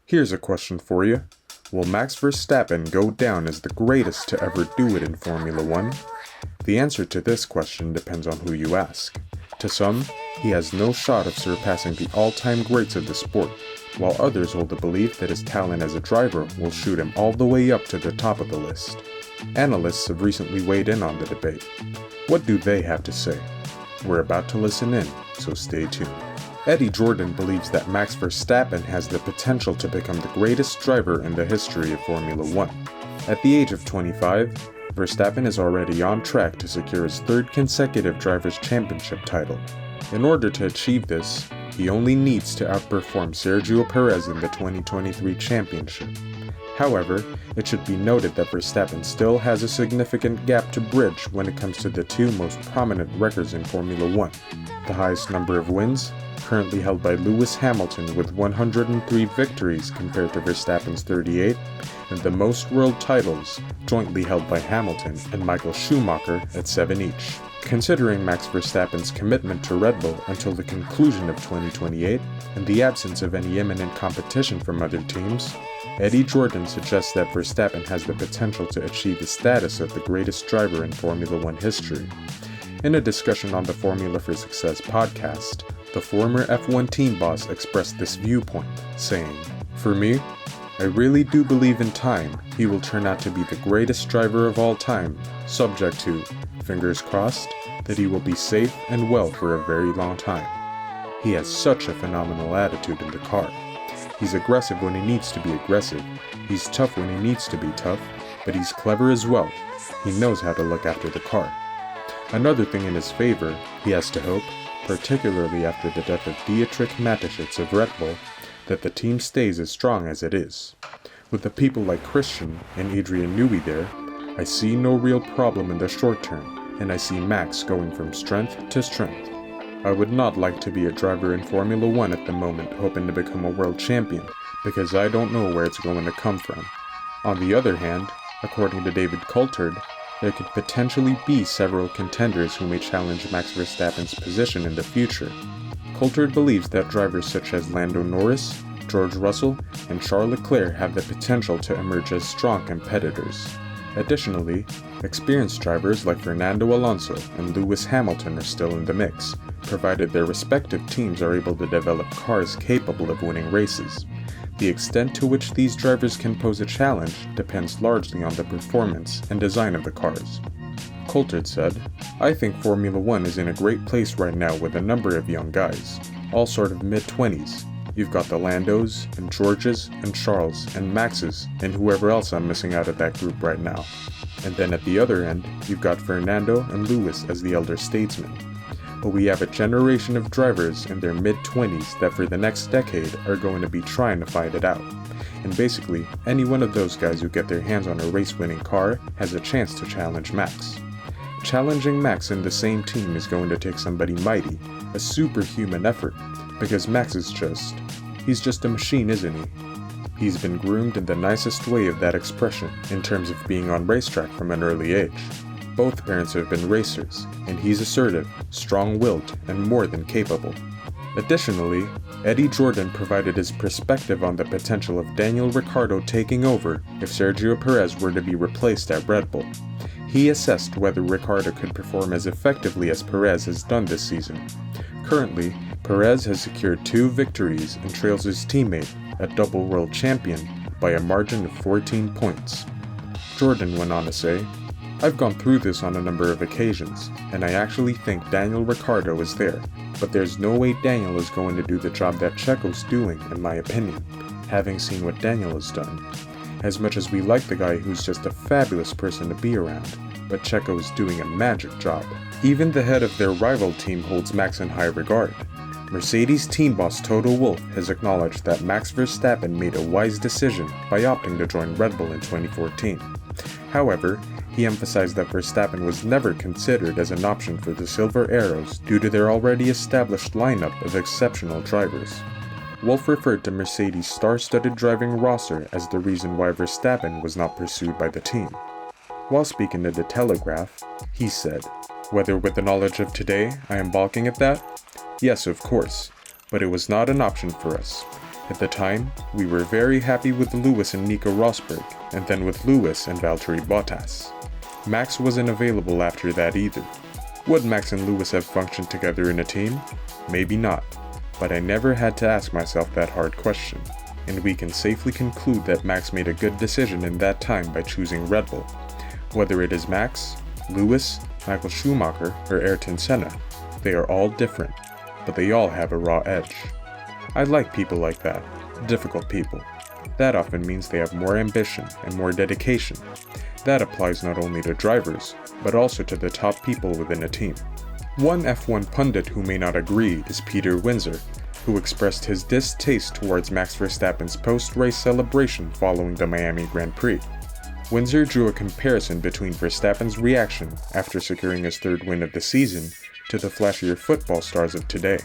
Here's a question for you. Will Max Verstappen go down as the greatest to ever do it in Formula 1? The answer to this question depends on who you ask. To some, he has no shot of surpassing the all-time greats of the sport, while others hold the belief that his talent as a driver will shoot him all the way up to the top of the list. Analysts have recently weighed in on the debate. What do they have to say? We're about to listen in, so stay tuned. Eddie Jordan believes that Max Verstappen has the potential to become the greatest driver in the history of Formula 1. At the age of 25, Verstappen is already on track to secure his third consecutive Drivers' Championship title. In order to achieve this, he only needs to outperform Sergio Perez in the 2023 championship. However, it should be noted that Verstappen still has a significant gap to bridge when it comes to the two most prominent records in Formula 1. The highest number of wins, currently held by Lewis Hamilton with 103 victories compared to Verstappen's 38, and the most world titles, jointly held by Hamilton and Michael Schumacher at 7 each. Considering Max Verstappen's commitment to Red Bull until the conclusion of 2028, and the absence of any imminent competition from other teams, Eddie Jordan suggests that Verstappen has the potential to achieve the status of the greatest driver in Formula 1 history. In a discussion on the Formula for Success podcast, the former F1 team boss expressed this viewpoint, saying, "For me, I really do believe in time he will turn out to be the greatest driver of all time, subject to, fingers crossed, that he will be safe and well for a very long time. He has such a phenomenal attitude in the car. He's aggressive when he needs to be aggressive, he's tough when he needs to be tough, but he's clever as well. He knows how to look after the car." Another thing in his favor, he has to hope, particularly after the death of Dietrich Mateschitz of Red Bull, that the team stays as strong as it is. With the people like Christian and Adrian Newey there, I see no real problem in the short term, and I see Max going from strength to strength. I would not like to be a driver in Formula 1 at the moment hoping to become a world champion, because I don't know where it's going to come from. On the other hand, according to David Coulthard, there could potentially be several contenders who may challenge Max Verstappen's position in the future. Coulthard believes that drivers such as Lando Norris, George Russell, and Charles Leclerc have the potential to emerge as strong competitors. Additionally, experienced drivers like Fernando Alonso and Lewis Hamilton are still in the mix, provided their respective teams are able to develop cars capable of winning races. The extent to which these drivers can pose a challenge depends largely on the performance and design of the cars. Coulthard said, "I think Formula 1 is in a great place right now with a number of young guys, all sort of mid-20s. You've got the Landos, and Georges, and Charles, and Maxes, and whoever else I'm missing out of that group right now. And then at the other end, you've got Fernando and Lewis as the elder statesmen. But we have a generation of drivers in their mid-20s that for the next decade are going to be trying to fight it out. And basically, any one of those guys who get their hands on a race-winning car has a chance to challenge Max. Challenging Max in the same team is going to take somebody mighty, a superhuman effort, because Max is he's just a machine, isn't he? He's been groomed in the nicest way of that expression in terms of being on racetrack from an early age. Both parents have been racers, and he's assertive, strong-willed, and more than capable." Additionally, Eddie Jordan provided his perspective on the potential of Daniel Ricciardo taking over if Sergio Perez were to be replaced at Red Bull. He assessed whether Ricciardo could perform as effectively as Perez has done this season. Currently, Perez has secured 2 victories and trails his teammate, a double world champion, by a margin of 14 points. Jordan went on to say, "I've gone through this on a number of occasions, and I actually think Daniel Ricciardo is there, but there's no way Daniel is going to do the job that Checo's doing, in my opinion, having seen what Daniel has done. As much as we like the guy who's just a fabulous person to be around, but Checo is doing a magic job." Even the head of their rival team holds Max in high regard. Mercedes team boss Toto Wolff has acknowledged that Max Verstappen made a wise decision by opting to join Red Bull in 2014. However, he emphasized that Verstappen was never considered as an option for the Silver Arrows due to their already established lineup of exceptional drivers. Wolff referred to Mercedes' star-studded driving roster as the reason why Verstappen was not pursued by the team. While speaking to The Telegraph, he said, "Whether with the knowledge of today I am balking at that? Yes, of course, but it was not an option for us. At the time, we were very happy with Lewis and Nico Rosberg, and then with Lewis and Valtteri Bottas. Max wasn't available after that either. Would Max and Lewis have functioned together in a team? Maybe not, but I never had to ask myself that hard question, and we can safely conclude that Max made a good decision in that time by choosing Red Bull. Whether it is Max, Lewis, Michael Schumacher, or Ayrton Senna, they are all different, but they all have a raw edge. I like people like that, difficult people. That often means they have more ambition and more dedication. That applies not only to drivers, but also to the top people within a team. One F1 pundit who may not agree is Peter Windsor, who expressed his distaste towards Max Verstappen's post-race celebration following the Miami Grand Prix. Windsor drew a comparison between Verstappen's reaction after securing his third win of the season to the flashier football stars of today.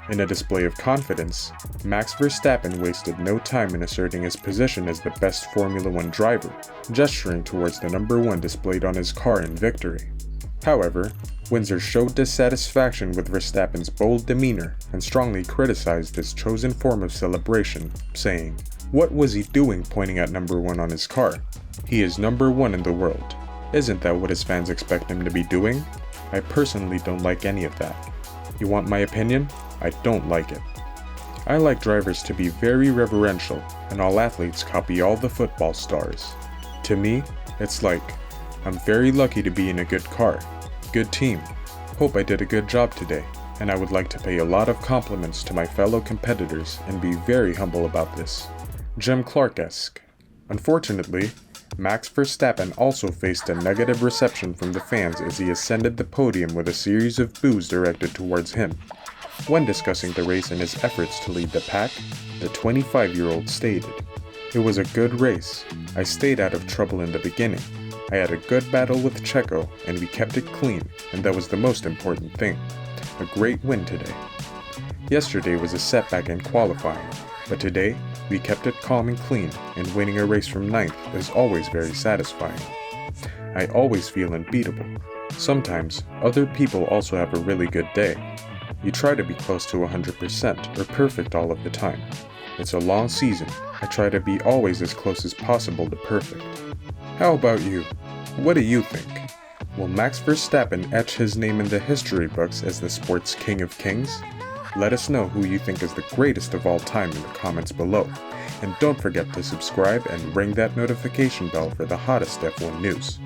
In a display of confidence, Max Verstappen wasted no time in asserting his position as the best Formula One driver, gesturing towards the number 1 displayed on his car in victory. However, Windsor showed dissatisfaction with Verstappen's bold demeanor and strongly criticized his chosen form of celebration, saying, "What was he doing pointing at number 1 on his car? He is number 1 in the world. Isn't that what his fans expect him to be doing? I personally don't like any of that. You want my opinion? I don't like it." I like drivers to be very reverential, and all athletes copy all the football stars. To me, it's like, I'm very lucky to be in a good car, good team. Hope I did a good job today, and I would like to pay a lot of compliments to my fellow competitors and be very humble about this. Jim Clark-esque. Unfortunately, Max Verstappen also faced a negative reception from the fans as he ascended the podium with a series of boos directed towards him. When discussing the race and his efforts to lead the pack, the 25-year-old stated, "It was a good race. I stayed out of trouble in the beginning. I had a good battle with Checo and we kept it clean, and that was the most important thing. A great win today. Yesterday was a setback in qualifying, but today we kept it calm and clean, and winning a race from 9th is always very satisfying. I always feel unbeatable. Sometimes other people also have a really good day. You try to be close to 100% or perfect all of the time. It's a long season. I try to be always as close as possible to perfect." How about you? What do you think? Will Max Verstappen etch his name in the history books as the sport's King of Kings? Let us know who you think is the greatest of all time in the comments below. And don't forget to subscribe and ring that notification bell for the hottest F1 news.